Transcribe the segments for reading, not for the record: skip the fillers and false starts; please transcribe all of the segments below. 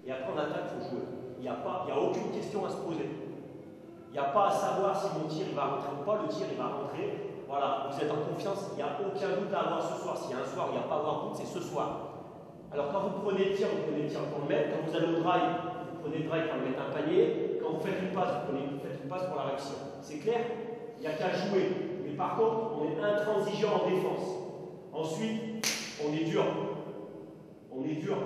Et après, en attaque, il faut jouer. Il n'y a aucune question à se poser. Il n'y a pas à savoir si mon tir il va rentrer ou pas. Le tir, il va rentrer. Voilà, vous êtes en confiance. Il n'y a aucun doute à avoir ce soir. S'il y a un soir où il n'y a pas à avoir doute, c'est ce soir. Alors, quand vous prenez le tir, vous prenez le tir pour le mettre. Quand vous allez au drive, vous prenez le drive pour mettre un panier. Quand vous faites une passe, vous faites une passe pour la réussir. C'est clair? Il n'y a qu'à jouer. Mais par contre, on est intransigeant en défense. Ensuite, on est dur. On est dur.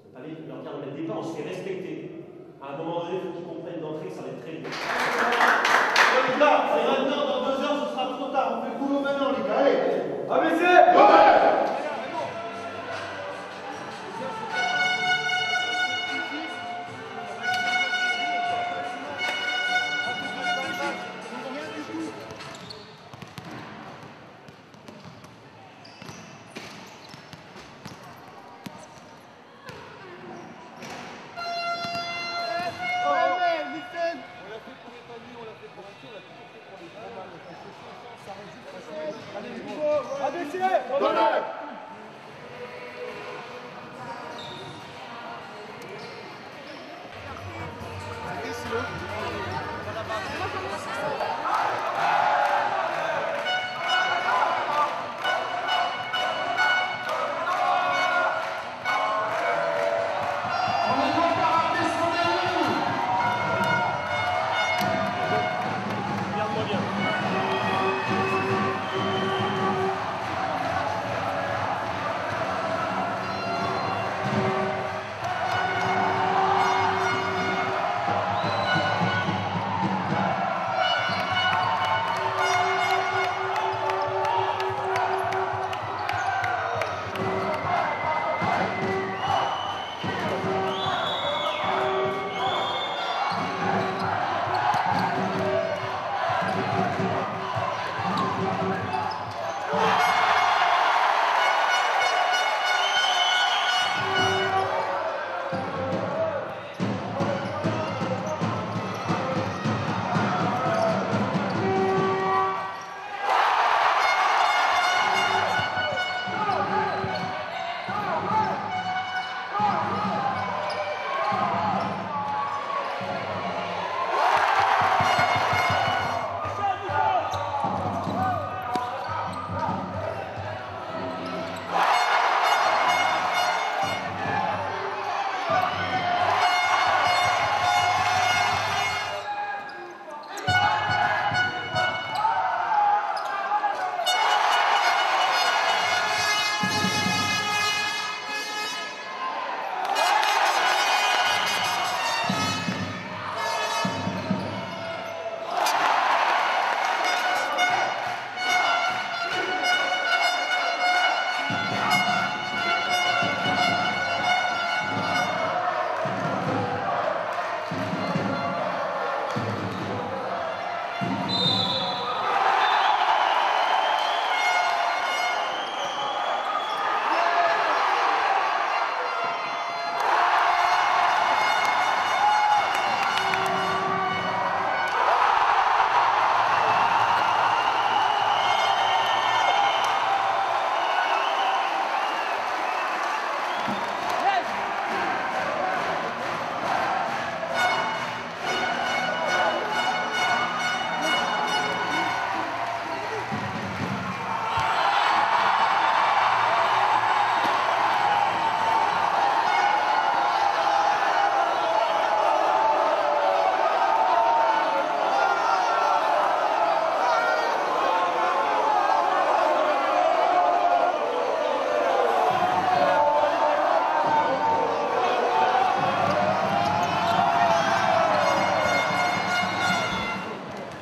C'est pas leur dire de mettre des pas, on se fait respecter. À un moment donné, il faut qu'ils comprennent d'entrée que ça va être très dur. Les gars, c'est maintenant, dans 2 heures, ce sera trop tard. On fait le boulot maintenant, les gars. Allez, ABC!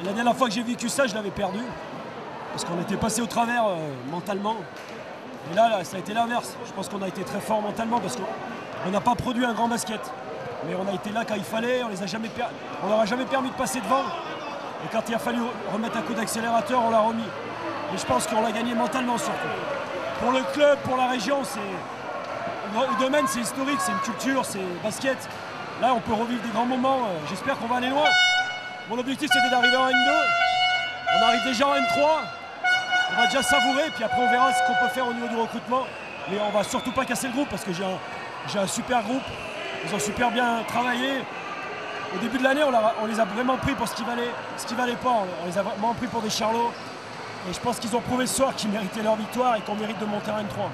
La dernière fois que j'ai vécu ça, je l'avais perdu. Parce qu'on était passé au travers mentalement. Et là, ça a été l'inverse. Je pense qu'on a été très fort mentalement parce qu'on n'a pas produit un grand basket. Mais on a été là quand il fallait, on leur a jamais permis de passer devant. Et quand il a fallu remettre un coup d'accélérateur, on l'a remis. Et je pense qu'on l'a gagné mentalement surtout. Pour le club, pour la région, le domaine c'est historique, c'est une culture, c'est basket. Là on peut revivre des grands moments, j'espère qu'on va aller loin. Mon objectif c'était d'arriver en N2, on arrive déjà en N3, on va déjà savourer, puis après on verra ce qu'on peut faire au niveau du recrutement. Mais on va surtout pas casser le groupe parce que j'ai un super groupe. Ils ont super bien travaillé. Au début de l'année, on les a vraiment pris pour ce qui valait pas. On les a vraiment pris pour des charlots. Et je pense qu'ils ont prouvé ce soir qu'ils méritaient leur victoire et qu'on mérite de monter à N3.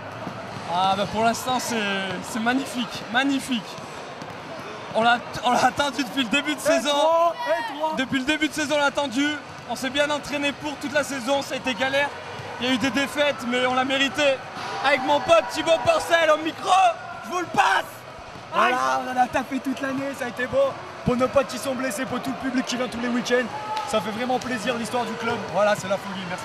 Ah bah pour l'instant c'est magnifique, magnifique. On l'a attendu depuis le début de saison. Depuis le début de saison on l'a attendu. On s'est bien entraîné pour toute la saison, ça a été galère. Il y a eu des défaites mais on l'a mérité. Avec mon pote Thibaut Porcel au micro, je vous le passe. Voilà, on en a tapé toute l'année, ça a été beau. Pour nos potes qui sont blessés, pour tout le public qui vient tous les week-ends, ça fait vraiment plaisir l'histoire du club. Voilà, c'est la folie, merci.